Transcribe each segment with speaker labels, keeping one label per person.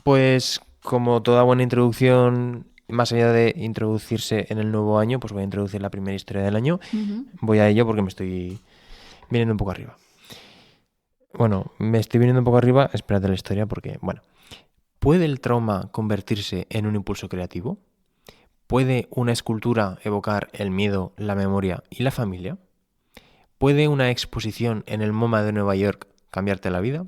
Speaker 1: Pues como toda buena introducción, más allá de introducirse en el nuevo año, pues voy a introducir la primera historia del año.
Speaker 2: Ujú.
Speaker 1: Voy a ello porque me estoy viniendo un poco arriba. Bueno, me estoy viniendo un poco arriba, espérate la historia porque, bueno, ¿puede el trauma convertirse en un impulso creativo? ¿Puede una escultura evocar el miedo, la memoria y la familia? ¿Puede una exposición en el MoMA de Nueva York cambiarte la vida?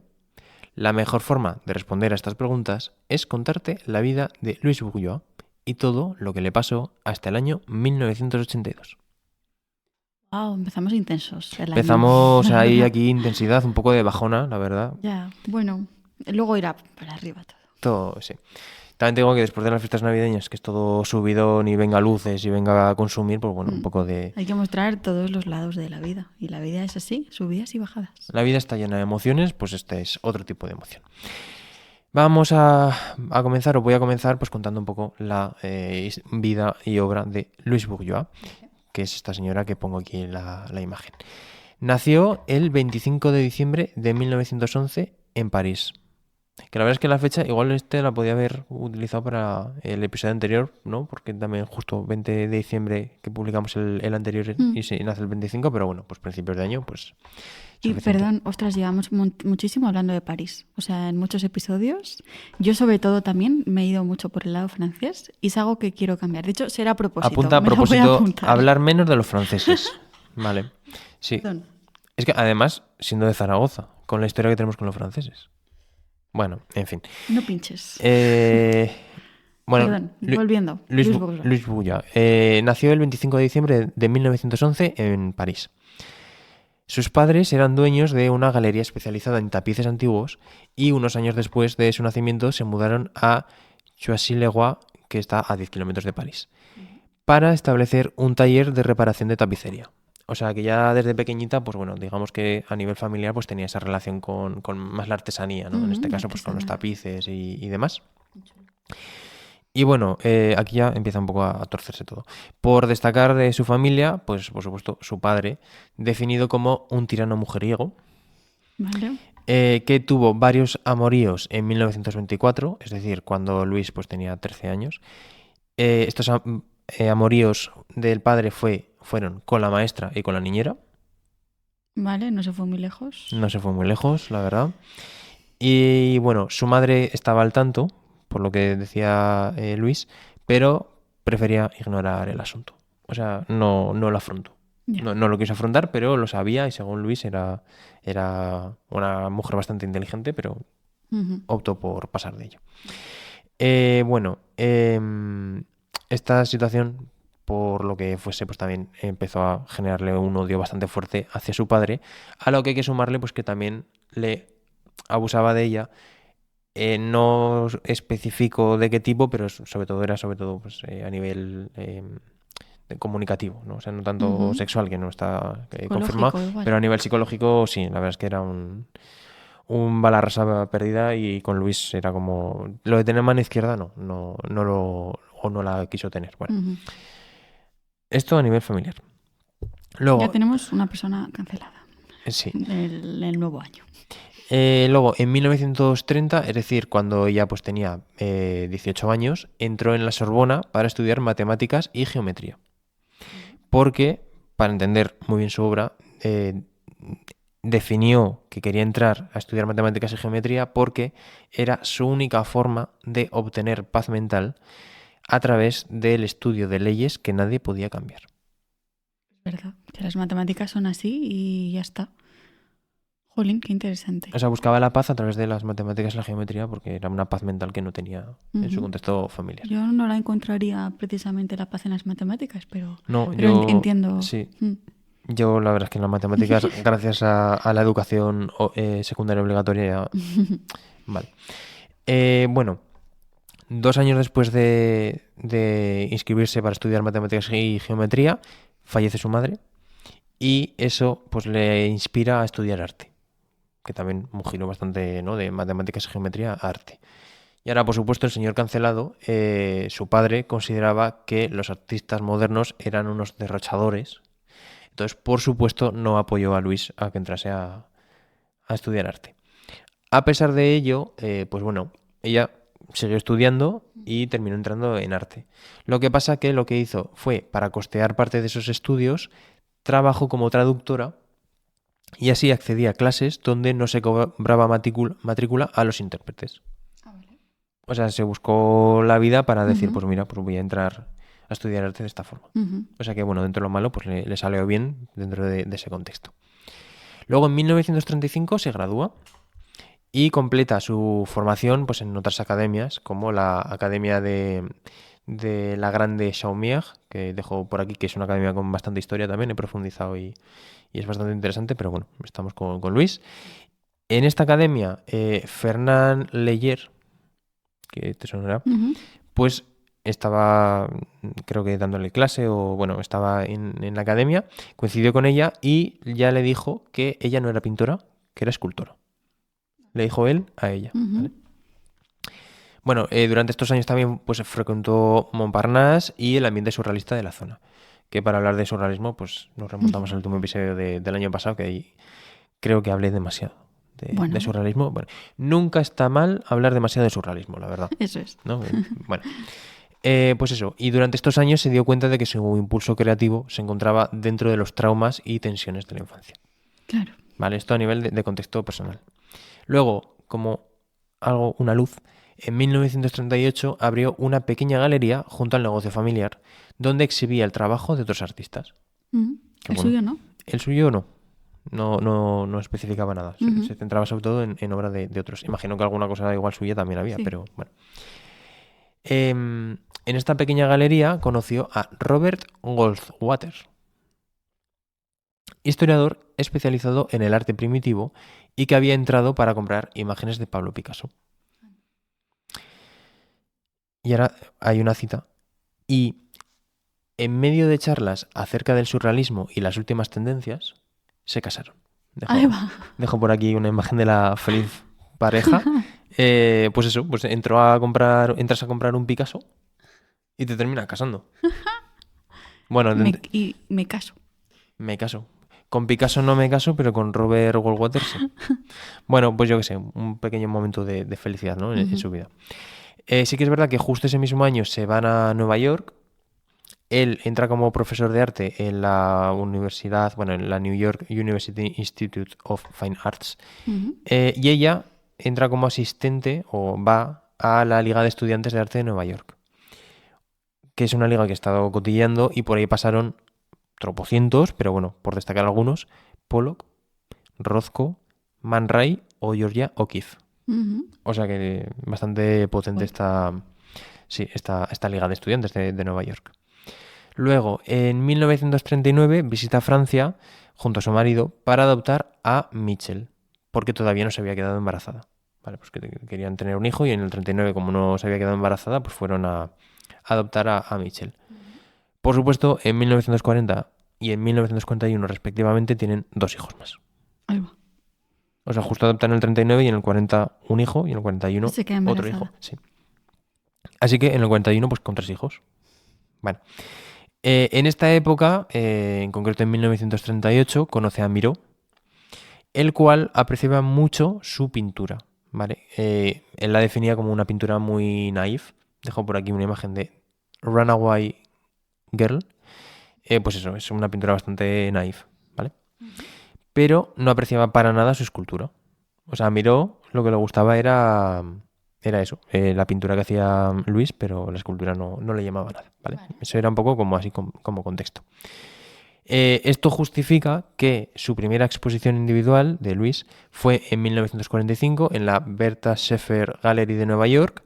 Speaker 1: La mejor forma de responder a estas preguntas es contarte la vida de Louis Bourgeois y todo lo que le pasó hasta el año 1982.
Speaker 2: Wow, empezamos intensos el año,
Speaker 1: Empezamos
Speaker 2: la
Speaker 1: ahí
Speaker 2: verdad.
Speaker 1: aquí intensidad, un poco de bajona, la verdad.
Speaker 2: Ya, bueno, luego irá para arriba todo.
Speaker 1: Todo, sí. También tengo que después de las fiestas navideñas, que es todo subidón y venga luces y venga a consumir, pues bueno, un
Speaker 2: Mm.
Speaker 1: poco de...
Speaker 2: Hay que mostrar todos los lados de la vida. Y la vida es así, subidas y bajadas.
Speaker 1: La vida está llena de emociones, pues este es otro tipo de emoción. Vamos a comenzar, o voy a comenzar, pues contando un poco la vida y obra de Louis Bourgeois,
Speaker 2: Vale.
Speaker 1: que es esta señora que pongo aquí en la imagen. Nació el 25 de diciembre de 1911 en París. Que la verdad es que la fecha, igual la podía haber utilizado para el episodio anterior, ¿no? Porque también justo 20 de diciembre que publicamos el anterior
Speaker 2: Mm.
Speaker 1: y se nace el 25, pero bueno, pues principios de año, pues
Speaker 2: Y
Speaker 1: suficiente.
Speaker 2: perdón, ostras, llevamos muchísimo hablando de París. O sea, en muchos episodios. Yo sobre todo también me he ido mucho por el lado francés y es algo que quiero cambiar. De hecho, será a propósito.
Speaker 1: Apunta a
Speaker 2: Me lo voy a
Speaker 1: propósito,
Speaker 2: apuntar.
Speaker 1: hablar menos de los franceses. Vale. Sí.
Speaker 2: Perdón.
Speaker 1: Es que además, siendo de Zaragoza, con la historia que tenemos con los franceses. Bueno, en fin.
Speaker 2: No pinches.
Speaker 1: Eh, bueno,
Speaker 2: Perdón, volviendo.
Speaker 1: Luis,
Speaker 2: Luis Bourgeois.
Speaker 1: Luis Bulla nació el 25 de diciembre de 1911 en París. Sus padres eran dueños de una galería especializada en tapices antiguos y unos años después de su nacimiento se mudaron a Choisy-le-Roi, que está a 10 kilómetros de París, para establecer un taller de reparación de tapicería. O sea que ya desde pequeñita, pues bueno, digamos que a nivel familiar pues tenía esa relación con más la artesanía, ¿no? En este
Speaker 2: La
Speaker 1: caso pues con los
Speaker 2: artesanal.
Speaker 1: tapices y demás. Y bueno, aquí ya empieza un poco a torcerse todo. Por destacar de su familia, pues por supuesto su padre, definido como un tirano mujeriego,
Speaker 2: Vale.
Speaker 1: que tuvo varios amoríos en 1924, es decir, cuando Luis pues tenía 13 años. Estos amoríos del padre fueron con la maestra y con la niñera.
Speaker 2: Vale, no se fue muy lejos.
Speaker 1: No se fue muy lejos, la verdad. Y bueno, su madre estaba al tanto, por lo que decía Luis, pero prefería ignorar el asunto. O sea, no lo afrontó.
Speaker 2: Ya.
Speaker 1: No lo quiso afrontar, pero lo sabía y según Luis era una mujer bastante inteligente, pero
Speaker 2: Ujú.
Speaker 1: optó por pasar de ello. Bueno, esta situación, por lo que fuese, pues también empezó a generarle un odio bastante fuerte hacia su padre, a lo que hay que sumarle, pues que también le abusaba de ella. No especifico de qué tipo, pero sobre todo pues, a nivel comunicativo, ¿no? O sea, no tanto
Speaker 2: Ujú.
Speaker 1: sexual, que no está confirmado,
Speaker 2: Psicológico igual.
Speaker 1: pero a nivel psicológico sí, la verdad es que era un bala rasa perdida y con Luis era como lo de tener mano izquierda no lo o no la quiso tener. Bueno,
Speaker 2: Ujú.
Speaker 1: esto a nivel familiar.
Speaker 2: Ya
Speaker 1: Luego,
Speaker 2: tenemos una persona cancelada
Speaker 1: sí.
Speaker 2: en el nuevo año.
Speaker 1: Luego, en 1930, es decir, cuando ella pues tenía 18 años, entró en la Sorbona para estudiar matemáticas y geometría. Porque, para entender muy bien su obra, definió que quería entrar a estudiar matemáticas y geometría porque era su única forma de obtener paz mental a través del estudio de leyes que nadie podía cambiar.
Speaker 2: Es verdad, que las matemáticas son así y ya está. Jolín, qué interesante.
Speaker 1: O sea, buscaba la paz a través de las matemáticas y la geometría porque era una paz mental que no tenía en su
Speaker 2: Ujú.
Speaker 1: contexto familiar.
Speaker 2: Yo no la encontraría precisamente la paz en las matemáticas,
Speaker 1: No,
Speaker 2: pero entiendo.
Speaker 1: sí,
Speaker 2: Mm.
Speaker 1: yo la verdad es que en las matemáticas, gracias a la educación secundaria obligatoria, vale. Bueno, 2 años después de inscribirse para estudiar matemáticas y geometría, fallece su madre y eso pues le inspira a estudiar arte, que también un giro bastante, ¿no? De matemáticas y geometría a arte. Y ahora, por supuesto, el señor cancelado, su padre consideraba que los artistas modernos eran unos derrochadores. Entonces, por supuesto, no apoyó a Luis a que entrase a estudiar arte. A pesar de ello, pues bueno, ella siguió estudiando y terminó entrando en arte. Lo que pasa que lo que hizo fue, para costear parte de esos estudios, trabajó como traductora y así accedía a clases donde no se cobraba matrícula a los intérpretes. O sea, se buscó la vida para decir, pues mira, pues voy a entrar a estudiar arte de esta forma. O sea que, bueno, dentro de lo malo, pues le salió bien dentro de ese contexto. Luego, en 1935 se gradúa y completa su formación pues, en otras academias, como la Academia de la Grande Chaumière, que dejo por aquí, que es una academia con bastante historia también, he profundizado y es bastante interesante, pero bueno, estamos con Luis. En esta academia, Fernand Leyer, que te sonará, pues estaba, creo que dándole clase o bueno, estaba en la academia, coincidió con ella y ya le dijo que ella no era pintora, que era escultora. Le dijo él a ella. ¿Vale? Bueno, durante estos años también pues frecuentó Montparnasse y el ambiente surrealista de la zona. Que para hablar de surrealismo, pues nos remontamos al último episodio del año pasado, que ahí creo que hablé demasiado de surrealismo. Bueno, nunca está mal hablar demasiado de surrealismo, la verdad.
Speaker 2: Eso es.
Speaker 1: ¿No? Bueno. Pues eso, y durante estos años se dio cuenta de que su impulso creativo se encontraba dentro de los traumas y tensiones de la infancia.
Speaker 2: Claro.
Speaker 1: Vale, esto a nivel de contexto personal. Luego, como una luz, en 1938 abrió una pequeña galería junto al negocio familiar, donde exhibía el trabajo de otros artistas.
Speaker 2: Suyo no.
Speaker 1: El suyo no. No especificaba nada. Se centraba sobre todo en obra de otros. Imagino que alguna cosa igual suya también había, pero bueno. En esta pequeña galería conoció a Robert Goldwater, historiador especializado en el arte primitivo y que había entrado para comprar imágenes de Pablo Picasso. Y ahora hay una cita. Y en medio de charlas acerca del surrealismo y las últimas tendencias, se casaron. Dejo por aquí una imagen de la feliz pareja. Pues eso, pues entras a comprar un Picasso y te terminas casando. Bueno,
Speaker 2: me caso.
Speaker 1: Me caso. Con Picasso no me caso, pero con Robert Goldwater sí. Bueno, pues yo qué sé, un pequeño momento de felicidad, ¿no? En su vida. Sí que es verdad que justo ese mismo año se van a Nueva York. Él entra como profesor de arte en la universidad, bueno, en la New York University Institute of Fine Arts. Y ella entra como asistente o va a la Liga de Estudiantes de Arte de Nueva York, que es una liga que he estado cotilleando y por ahí pasaron tropocientos, pero bueno, por destacar algunos, Pollock, Rothko, Man Ray o Georgia O'Keeffe. O sea que bastante potente esta liga de estudiantes de Nueva York. Luego, en 1939 visita Francia junto a su marido para adoptar a Mitchell, porque todavía no se había quedado embarazada. Vale, pues que querían tener un hijo y en el 39, como no se había quedado embarazada, pues fueron a adoptar a Mitchell. Por supuesto, en 1940 y en 1941 respectivamente tienen 2 hijos más.
Speaker 2: Ahí va.
Speaker 1: O sea, justo adoptan en el 39 y en el 40 un hijo y en el 41 otro hijo. Sí. Así que en el 41 pues con 3 hijos. Bueno. En esta época, en concreto en 1938, conoce a Miró, el cual apreciaba mucho su pintura. ¿Vale? Él la definía como una pintura muy naif. Dejo por aquí una imagen de Runaway Girl. Pues eso, es una pintura bastante naif, ¿vale? Pero no apreciaba para nada su escultura. O sea, Miró lo que le gustaba era eso, la pintura que hacía Luis, pero la escultura no le llamaba nada, ¿vale? Eso era un poco como así como contexto. Esto justifica que su primera exposición individual de Luis fue en 1945 en la Bertha Schaeffer Gallery de Nueva York,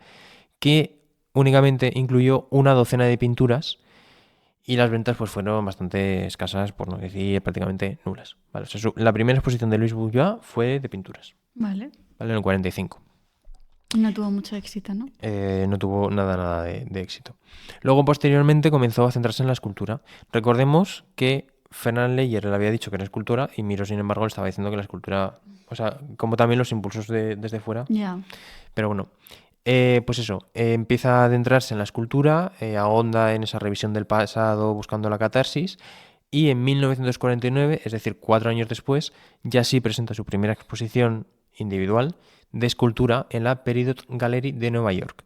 Speaker 1: que únicamente incluyó una docena de pinturas y las ventas pues fueron bastante escasas, por no decir prácticamente nulas. ¿Vale? O sea, la primera exposición de Luis Bujold fue de pinturas.
Speaker 2: Vale.
Speaker 1: En el 45.
Speaker 2: No tuvo mucho éxito, ¿no?
Speaker 1: No tuvo nada de éxito. Luego, posteriormente, comenzó a centrarse en la escultura. Recordemos que Fernand Leyer le había dicho que era escultora y Miró, sin embargo, le estaba diciendo que la escultura... O sea, como también los impulsos desde fuera.
Speaker 2: Ya.
Speaker 1: Pero bueno, pues eso, empieza a adentrarse en la escultura, ahonda en esa revisión del pasado, buscando la catarsis, y en 1949, es decir, 4 años después, ya sí presenta su primera exposición individual de escultura en la Peridot Gallery de Nueva York,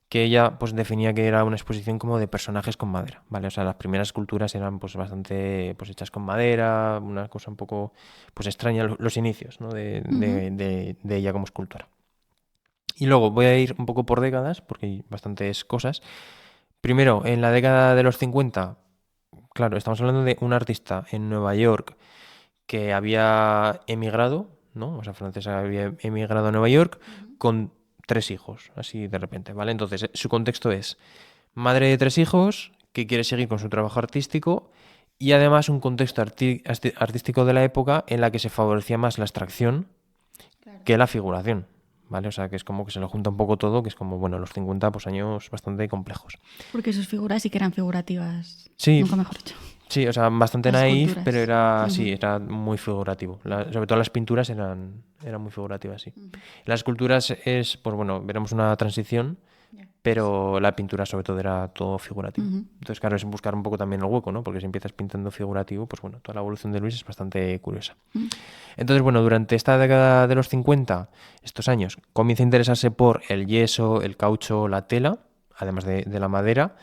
Speaker 1: que ella pues definía que era una exposición como de personajes con madera, ¿vale? O sea, las primeras esculturas eran pues bastante pues hechas con madera, una cosa un poco pues extraña, los inicios, ¿no? de ella como escultora. Y luego voy a ir un poco por décadas, porque hay bastantes cosas. Primero, en la década de los 50, claro, estamos hablando de un artista en Nueva York que había emigrado, ¿no? O sea, francesa había emigrado a Nueva York con 3 hijos, así de repente, ¿vale? Entonces, su contexto es madre de 3 hijos que quiere seguir con su trabajo artístico y además un contexto artístico de la época en la que se favorecía más la abstracción que la figuración, ¿vale? O sea, que es como que se lo junta un poco todo, que es como, bueno, los 50 pues años bastante complejos.
Speaker 2: Porque sus figuras sí que eran figurativas,
Speaker 1: Sí,
Speaker 2: nunca mejor dicho.
Speaker 1: sí, o sea, bastante
Speaker 2: Las
Speaker 1: naif,
Speaker 2: esculturas.
Speaker 1: pero era, sí, era muy figurativo. Sobre todo las pinturas eran muy figurativas, sí. Las esculturas es, pues bueno, veremos una transición, pero la pintura sobre todo era todo figurativo. Entonces, claro, es buscar un poco también el hueco, ¿no? Porque si empiezas pintando figurativo, pues bueno, toda la evolución de Luis es bastante curiosa. Entonces, bueno, durante esta década de los 50, estos años, comienza a interesarse por el yeso, el caucho, la tela, además de la madera.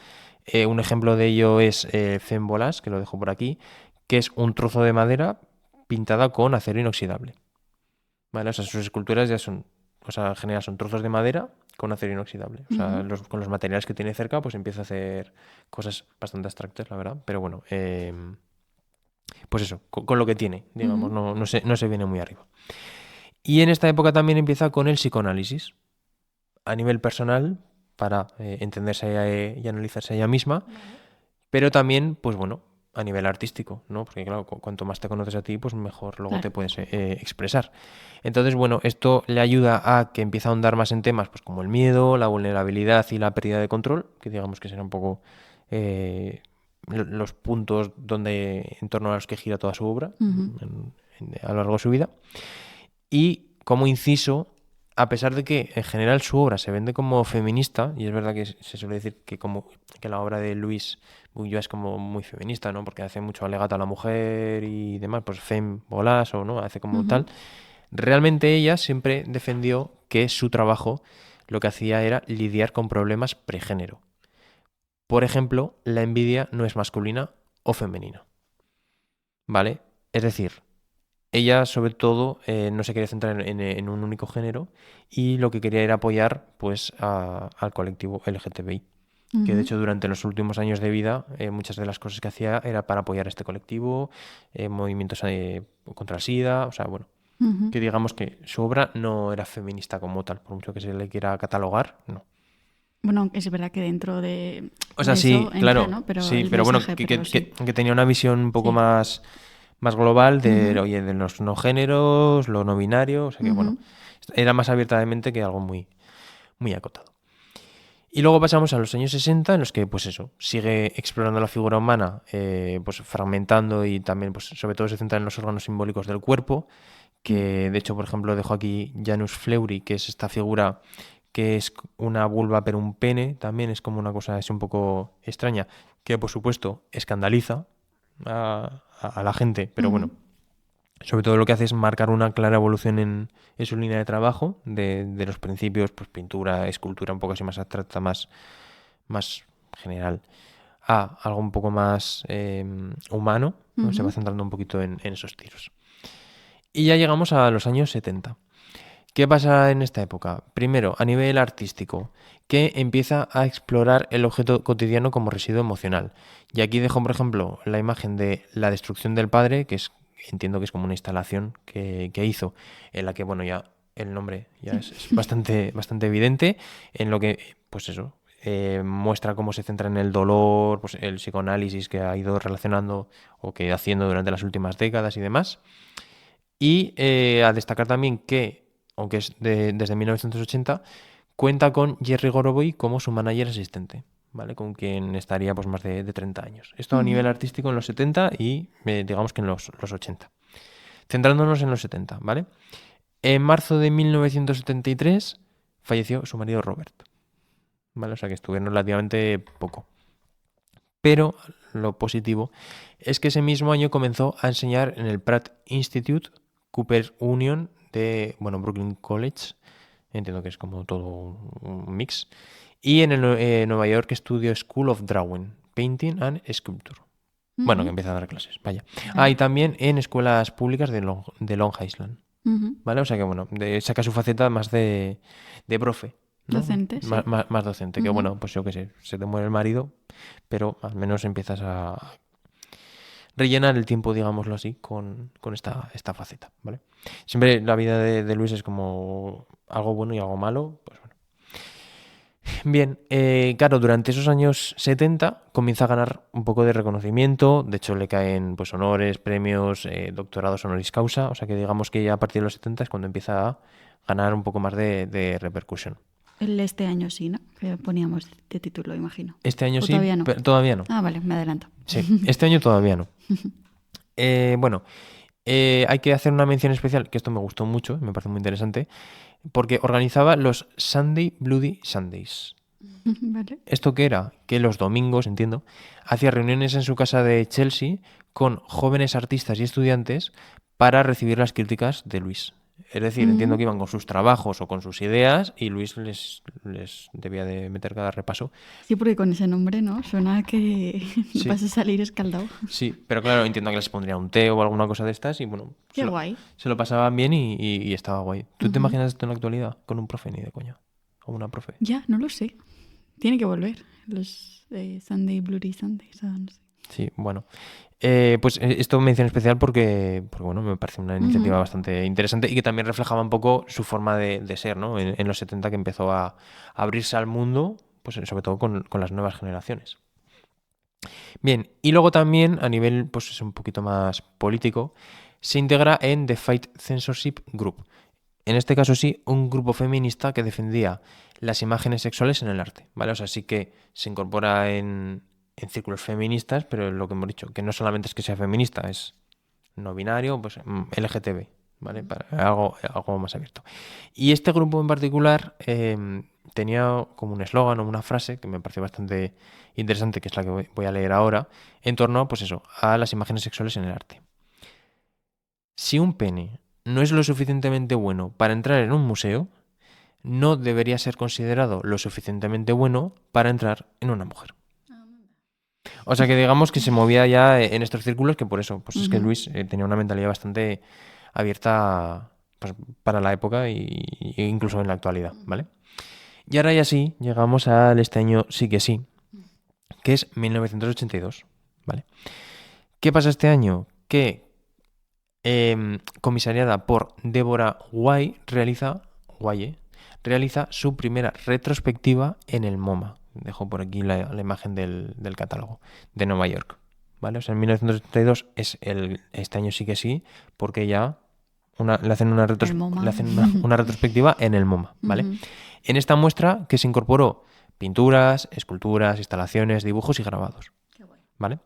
Speaker 1: Un ejemplo de ello es Femme Volage, que lo dejo por aquí, que es un trozo de madera pintada con acero inoxidable. ¿Vale? O sea, sus esculturas ya son, o sea, en general son trozos de madera con acero inoxidable. O sea, con los materiales que tiene cerca, pues empieza a hacer cosas bastante abstractas, la verdad. Pero bueno, pues eso, con lo que tiene, digamos, no se viene muy arriba. Y en esta época también empieza con el psicoanálisis. A nivel personal, para entenderse y analizarse a ella misma, pero también, pues bueno, a nivel artístico, ¿no? Porque claro, cuanto más te conoces a ti, pues mejor luego te puedes expresar. Entonces, bueno, esto le ayuda a que empiece a ahondar más en temas pues como el miedo, la vulnerabilidad y la pérdida de control, que digamos que serán un poco los puntos en torno a los que gira toda su obra a lo largo de su vida. Y como inciso, a pesar de que en general su obra se vende como feminista, y es verdad que se suele decir que la obra de Louise Bujold es como muy feminista, ¿no? Porque hace mucho alegato a la mujer y demás, pues Femme Volage o no, hace como tal. Realmente ella siempre defendió que su trabajo lo que hacía era lidiar con problemas pregénero. Por ejemplo, la envidia no es masculina o femenina. ¿Vale? Es decir, ella, sobre todo, no se quería centrar en un único género y lo que quería era apoyar pues, al colectivo LGTBI. Que de hecho durante los últimos años de vida muchas de las cosas que hacía era para apoyar a este colectivo, movimientos contra el SIDA, o sea, bueno, que digamos que su obra no era feminista como tal, por mucho que se le quiera catalogar, no.
Speaker 2: Bueno, es verdad que dentro de
Speaker 1: O sea,
Speaker 2: eso
Speaker 1: sí,
Speaker 2: entra,
Speaker 1: claro,
Speaker 2: ¿no? Pero
Speaker 1: sí,
Speaker 2: el
Speaker 1: pero bueno,
Speaker 2: mensaje, pero sí.
Speaker 1: que tenía una visión un poco más global de, oye, de los no géneros, lo no binario, o sea que bueno, era más abierta de mente que algo muy, muy acotado. Y luego pasamos a los años 60 en los que, pues eso, sigue explorando la figura humana, pues fragmentando y también, pues sobre todo se centra en los órganos simbólicos del cuerpo, que de hecho, por ejemplo, dejo aquí Janus Fleury, que es esta figura que es una vulva pero un pene, también es como una cosa así un poco extraña, que por supuesto escandaliza a la gente, pero bueno, sobre todo lo que hace es marcar una clara evolución en su línea de trabajo, de los principios, pues pintura, escultura un poco así más abstracta, más general, a algo un poco más humano, ¿no? Se va centrando un poquito en esos tiros. Y ya llegamos a los años 70. ¿Qué pasa en esta época? Primero, a nivel artístico, que empieza a explorar el objeto cotidiano como residuo emocional. Y aquí dejo, por ejemplo, la imagen de La destrucción del padre, que entiendo que es como una instalación que hizo, en la que, bueno, ya el nombre ya es bastante evidente, en lo que, pues eso, muestra cómo se centra en el dolor, pues el psicoanálisis que ha ido relacionando o que haciendo durante las últimas décadas y demás. Y a destacar también que, aunque es desde 1980, cuenta con Jerry Goroboy como su manager asistente, ¿vale? Con quien estaría pues más de 30 años. Esto a nivel artístico en los 70 y digamos que en los 80. Centrándonos en los 70, ¿vale? En marzo de 1973 falleció su marido Robert, ¿vale? O sea que estuvieron relativamente poco. Pero lo positivo es que ese mismo año comenzó a enseñar en el Pratt Institute Cooper Union de Brooklyn College, entiendo que es como todo un mix. Y en Nueva York estudió School of Drawing, Painting and Sculpture. Bueno, que empieza a dar clases, vaya.
Speaker 2: Vale.
Speaker 1: Y también en escuelas públicas de Long Island,
Speaker 2: Ujú.
Speaker 1: ¿vale? O sea que, bueno, saca su faceta más de profe, ¿no?
Speaker 2: Docente, sí.
Speaker 1: Más docente, que bueno, pues yo qué sé, se te muere el marido, pero al menos empiezas a rellenar el tiempo, digámoslo así, con esta faceta, ¿vale? Siempre la vida de Luis es como algo bueno y algo malo, pues bueno. Bien, claro, durante esos años 70 comienza a ganar un poco de reconocimiento, de hecho le caen pues honores, premios, doctorados honoris causa, o sea que digamos que ya a partir de los 70 es cuando empieza a ganar un poco más de repercusión.
Speaker 2: Este año sí, ¿no? Que poníamos de título, imagino.
Speaker 1: Este año
Speaker 2: ¿O
Speaker 1: sí,
Speaker 2: todavía no?
Speaker 1: pero todavía no.
Speaker 2: Ah, vale, me adelanto.
Speaker 1: Sí, este año todavía no. Bueno, hay que hacer una mención especial, que esto me gustó mucho, me parece muy interesante, porque organizaba los Sunday Bloody Sundays.
Speaker 2: Vale.
Speaker 1: ¿Esto qué era? Que los domingos, entiendo, hacía reuniones en su casa de Chelsea con jóvenes artistas y estudiantes para recibir las críticas de Luis. Es decir, entiendo que iban con sus trabajos o con sus ideas y Luis les debía de meter cada repaso.
Speaker 2: Sí, porque con ese nombre, ¿no? Suena que
Speaker 1: Sí.
Speaker 2: vas a salir escaldado.
Speaker 1: Sí, pero claro, entiendo que les pondría un té o alguna cosa de estas y bueno,
Speaker 2: Qué guay.
Speaker 1: se lo pasaban bien y estaba guay. ¿Tú te imaginas esto en la actualidad con un profe ni de coña? O una profe.
Speaker 2: Ya, no lo sé. Tiene que volver. Los Sunday Bloody Sundays, no sé.
Speaker 1: Sí, bueno. Pues esto mención especial porque bueno, me parece una iniciativa bastante interesante y que también reflejaba un poco su forma de ser, ¿no? En los 70 que empezó a abrirse al mundo, pues sobre todo con las nuevas generaciones. Bien, y luego también a nivel, pues es un poquito más político, se integra en The Fight Censorship Group. En este caso sí, un grupo feminista que defendía las imágenes sexuales en el arte, ¿vale? O sea, sí que se incorpora en círculos feministas, pero lo que hemos dicho, que no solamente es que sea feminista, es no binario, pues LGTB, ¿vale? Para algo más abierto. Y este grupo en particular tenía como un eslogan o una frase que me pareció bastante interesante, que es la que voy a leer ahora, en torno, pues eso, a las imágenes sexuales en el arte. Si un pene no es lo suficientemente bueno para entrar en un museo, no debería ser considerado lo suficientemente bueno para entrar en una mujer. O sea que digamos que se movía ya en estos círculos, que por eso, pues es que Luis tenía una mentalidad bastante abierta pues, para la época e incluso en la actualidad, ¿vale? Y ahora ya sí, llegamos al este año sí que sí, que es 1982, ¿vale? ¿Qué pasa este año? Que comisariada por Deborah Guay realiza su primera retrospectiva en el MoMA. Dejo por aquí la imagen del catálogo de Nueva York, ¿vale? O sea, en 1982 este año sí que sí, porque ya le hacen una retrospectiva en el MoMA, ¿vale? En esta muestra que se incorporó pinturas, esculturas, instalaciones, dibujos y grabados, ¿vale?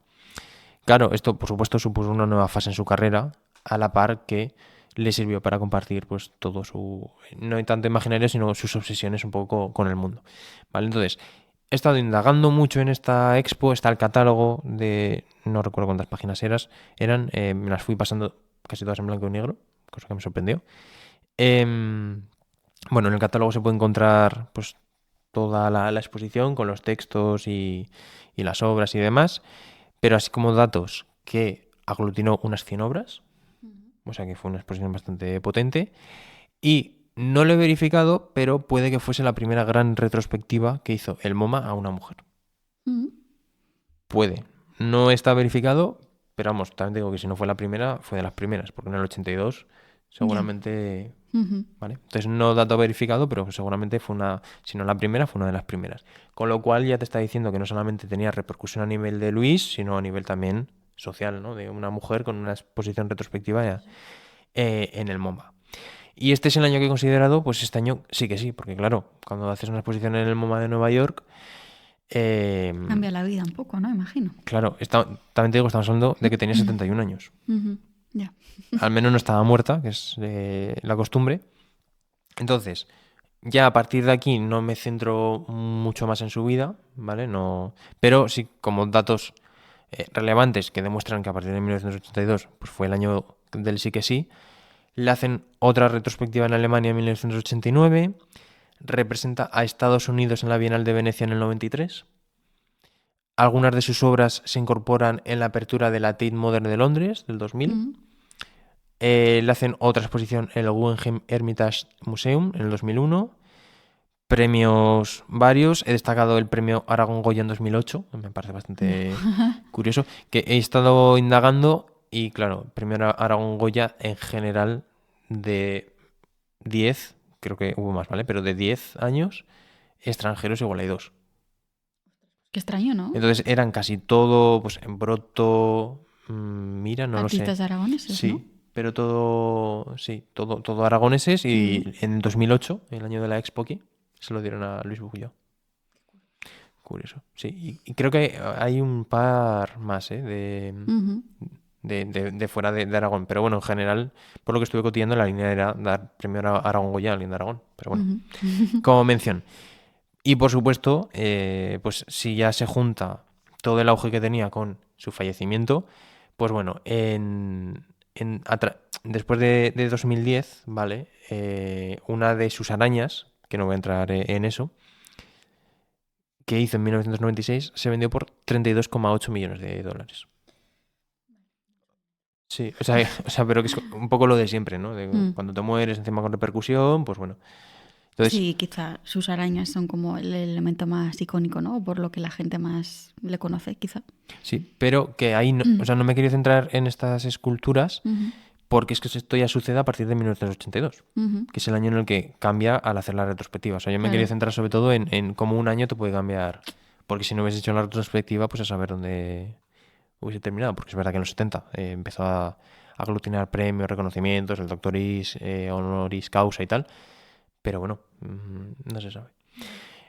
Speaker 1: Claro, esto por supuesto supuso una nueva fase en su carrera, a la par que le sirvió para compartir pues todo su, no tanto imaginario, sino sus obsesiones un poco con el mundo, ¿vale? Entonces, he estado indagando mucho en esta expo, está el catálogo de, no recuerdo cuántas páginas eran, me las fui pasando casi todas en blanco y negro, cosa que me sorprendió. Bueno, en el catálogo se puede encontrar pues toda la exposición con los textos y las obras y demás, pero así como datos que aglutinó unas 100 obras, o sea que fue una exposición bastante potente, y no lo he verificado, pero puede que fuese la primera gran retrospectiva que hizo el MoMA a una mujer. Puede. No está verificado, pero vamos, también digo que si no fue la primera, fue de las primeras, porque en el 82 seguramente... ¿vale? Entonces no dato verificado, pero seguramente fue una, si no la primera, fue una de las primeras. Con lo cual ya te está diciendo que no solamente tenía repercusión a nivel de Luis, sino a nivel también social, ¿no? De una mujer con una exposición retrospectiva en el MoMA. Y este es el año que he considerado, pues este año sí que sí, porque claro, cuando haces una exposición en el MoMA de Nueva York...
Speaker 2: cambia la vida un poco, ¿no? Imagino.
Speaker 1: Claro, también te digo, estamos hablando de que tenía 71 años.
Speaker 2: Ya.
Speaker 1: Al menos no estaba muerta, que es la costumbre. Entonces, ya a partir de aquí no me centro mucho más en su vida, ¿vale? No, pero sí como datos relevantes que demuestran que a partir de 1982 pues fue el año del sí que sí. Le hacen otra retrospectiva en Alemania en 1989. Representa a Estados Unidos en la Bienal de Venecia en el 93. Algunas de sus obras se incorporan en la apertura de la Tate Modern de Londres del 2000.
Speaker 2: Mm.
Speaker 1: Le hacen otra exposición en el Guggenheim Hermitage Museum en el 2001. Premios varios. He destacado el premio Aragón Goya en 2008. Me parece bastante curioso. Que he estado indagando y, claro, premio Aragón Goya en general de 10, creo que hubo más, ¿vale? Pero de 10 años, extranjeros igual hay 2.
Speaker 2: Qué extraño, ¿no?
Speaker 1: Entonces eran casi todo, pues en Broto, mira, no lo sé.
Speaker 2: Artistas aragoneses,
Speaker 1: Sí,
Speaker 2: ¿no?
Speaker 1: pero todo, sí, todo aragoneses y en 2008, el año de la Expo aquí, se lo dieron a Luis Bugulló. Curioso, sí. Y creo que hay un par más,
Speaker 2: Ujú.
Speaker 1: de fuera de Aragón. Pero bueno, en general, por lo que estuve cotillando, la línea era dar primero a Aragón Goya a alguien de Aragón. Pero bueno,
Speaker 2: Ujú.
Speaker 1: como mención. Y por supuesto, pues si ya se junta todo el auge que tenía con su fallecimiento, pues bueno, después de 2010, ¿vale? Una de sus arañas, que no voy a entrar en eso, que hizo en 1996, se vendió por 32,8 millones de dólares. Sí, o sea, pero que es un poco lo de siempre, ¿no?
Speaker 2: Mm.
Speaker 1: Cuando te mueres encima con repercusión, pues bueno. Entonces,
Speaker 2: Sí, quizá sus arañas son como el elemento más icónico, ¿no? Por lo que la gente más le conoce, quizá.
Speaker 1: sí, pero que ahí, o sea, no me quería centrar en estas esculturas
Speaker 2: Ujú.
Speaker 1: porque es que esto ya sucede a partir de 1982,
Speaker 2: Ujú.
Speaker 1: que es el año en el que cambia al hacer la retrospectiva. O sea, yo me quería
Speaker 2: Claro.
Speaker 1: centrar sobre todo en cómo un año te puede cambiar, porque si no hubiese hecho la retrospectiva, pues a saber dónde hubiese terminado, porque es verdad que en los 70 empezó a aglutinar premios, reconocimientos, el doctoris, honoris causa y tal, pero bueno, no se sabe.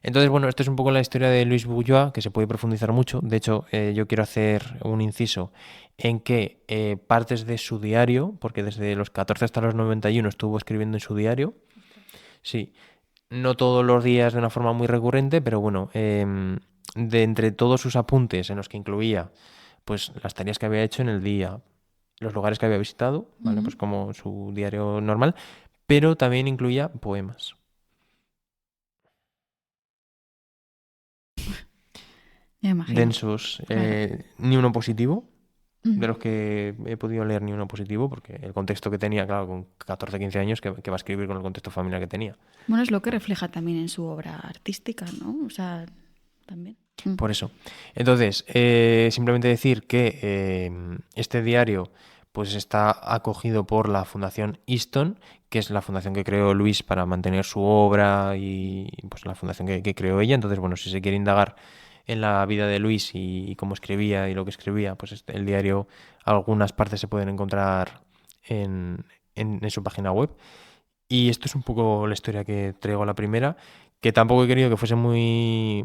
Speaker 1: Entonces, bueno, esto es un poco la historia de Luis Bujoa, que se puede profundizar mucho. De hecho, yo quiero hacer un inciso en que partes de su diario, porque desde los 14 hasta los 91 estuvo escribiendo en su diario. Sí, no todos los días de una forma muy recurrente, pero bueno, de entre todos sus apuntes en los que incluía pues las tareas que había hecho en el día, los lugares que había visitado, ¿vale?
Speaker 2: Ujú.
Speaker 1: Pues como su diario normal, pero también incluía poemas.
Speaker 2: Me imagino.
Speaker 1: Densos,
Speaker 2: Claro.
Speaker 1: ni uno positivo, de
Speaker 2: Mm.
Speaker 1: los que he podido leer ni uno positivo, porque el contexto que tenía, claro, con 14 15 años, que va a escribir con el contexto familiar que tenía.
Speaker 2: Bueno, es lo que refleja también en su obra artística, ¿no? O sea, también. Mm.
Speaker 1: Por eso. Entonces, simplemente decir que este diario pues está acogido por la Fundación Easton, que es la fundación que creó Luis para mantener su obra y pues la fundación que creó ella. Entonces, bueno, si se quiere indagar en la vida de Luis y cómo escribía y lo que escribía, pues el diario, algunas partes se pueden encontrar en su página web. Y esto es un poco la historia que traigo a la primera, que tampoco he querido que fuese muy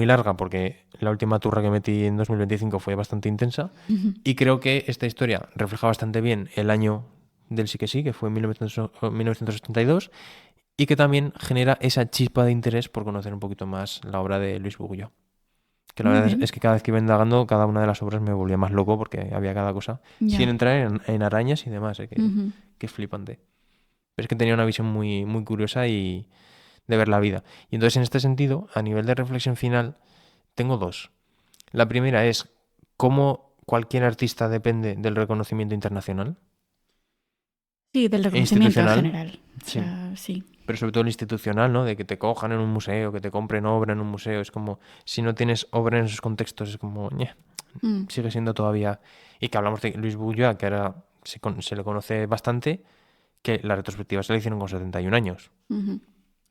Speaker 1: larga, porque la última turra que metí en 2025 fue bastante intensa. Y creo que esta historia refleja bastante bien el año del sí, que fue en 1972, y que también genera esa chispa de interés por conocer un poquito más la obra de Luis Bugulló. Que la
Speaker 2: Muy
Speaker 1: verdad
Speaker 2: bien.
Speaker 1: es que cada vez que iba indagando, cada una de las obras me volvía más loco porque había cada cosa, sin
Speaker 2: Ya.
Speaker 1: entrar en arañas y demás,
Speaker 2: Ujú.
Speaker 1: que es flipante. Pero es que tenía una visión muy curiosa y de ver la vida. Y entonces, en este sentido, a nivel de reflexión final, tengo dos. La primera es cómo cualquier artista depende del reconocimiento internacional
Speaker 2: Sí, del
Speaker 1: e
Speaker 2: reconocimiento en
Speaker 1: institucional.
Speaker 2: general. O
Speaker 1: Sí.
Speaker 2: sea, sí.
Speaker 1: Pero sobre todo el institucional, ¿no? De que te cojan en un museo, que te compren obra en un museo. Es como, si no tienes obra en esos contextos, es como, ñe,
Speaker 2: Mm.
Speaker 1: sigue siendo todavía... Y que hablamos de Luis Bujoa, que ahora se le conoce bastante, que la retrospectiva se la hicieron con 71 años.
Speaker 2: Ujú.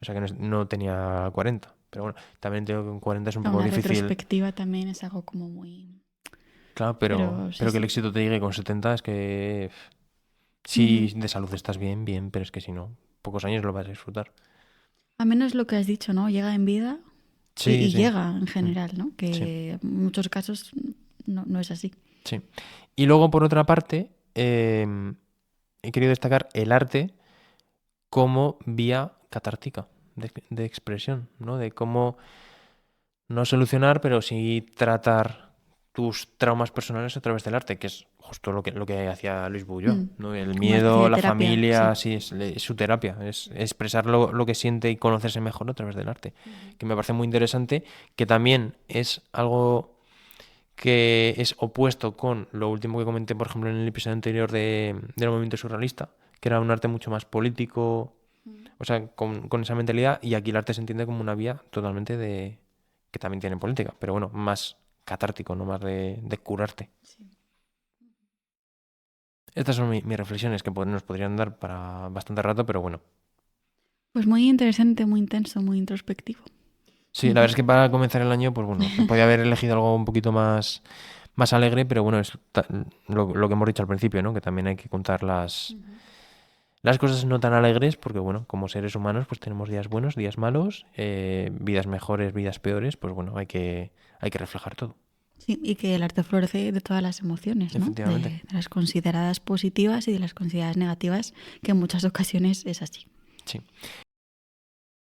Speaker 1: O sea que no tenía 40. Pero bueno, también tengo que con 40 es un poco
Speaker 2: Una
Speaker 1: difícil.
Speaker 2: retrospectiva también es algo como muy...
Speaker 1: Claro,
Speaker 2: Pero sí,
Speaker 1: pero que el
Speaker 2: sí.
Speaker 1: éxito te llegue con 70 es que
Speaker 2: Ujú.
Speaker 1: si de salud estás bien, bien, pero es que si no, pocos años lo vas a disfrutar.
Speaker 2: A menos lo que has dicho, ¿no? Llega en vida
Speaker 1: Sí,
Speaker 2: y
Speaker 1: sí,
Speaker 2: llega en
Speaker 1: mm,
Speaker 2: general, ¿no?
Speaker 1: sí,
Speaker 2: Que en muchos casos no es así.
Speaker 1: sí. Y luego, por otra parte, he querido destacar el arte como vía catártica de expresión, ¿no? De cómo no solucionar, pero sí tratar tus traumas personales a través del arte, que es justo lo que hacía Luis Buñuel, ¿no? El
Speaker 2: Como
Speaker 1: miedo,
Speaker 2: especie de
Speaker 1: la
Speaker 2: terapia,
Speaker 1: familia,
Speaker 2: sí.
Speaker 1: sí, es su terapia, es expresar lo que siente y conocerse mejor a través del arte, que me parece muy interesante, que también es algo que es opuesto con lo último que comenté, por ejemplo, en el episodio anterior del movimiento surrealista, que era un arte mucho más político, o sea, con esa mentalidad, y aquí el arte se entiende como una vía totalmente de que también tiene política, pero bueno, más catártico, no más de curarte. Estas son mis reflexiones que nos podrían dar para bastante rato, pero bueno.
Speaker 2: Pues muy interesante, muy intenso, muy introspectivo.
Speaker 1: Sí, la verdad es que para comenzar el año, pues bueno, podía haber elegido algo un poquito más alegre, pero bueno, es lo que hemos dicho al principio, ¿no? Que también hay que contar las cosas no tan alegres, porque bueno, como seres humanos, pues tenemos días buenos, días malos, vidas mejores, vidas peores, pues bueno, hay que reflejar todo.
Speaker 2: Sí, y que el arte florece de todas las emociones, ¿no?
Speaker 1: Efectivamente.
Speaker 2: De las consideradas positivas y de las consideradas negativas, que en muchas ocasiones es así.
Speaker 1: Sí.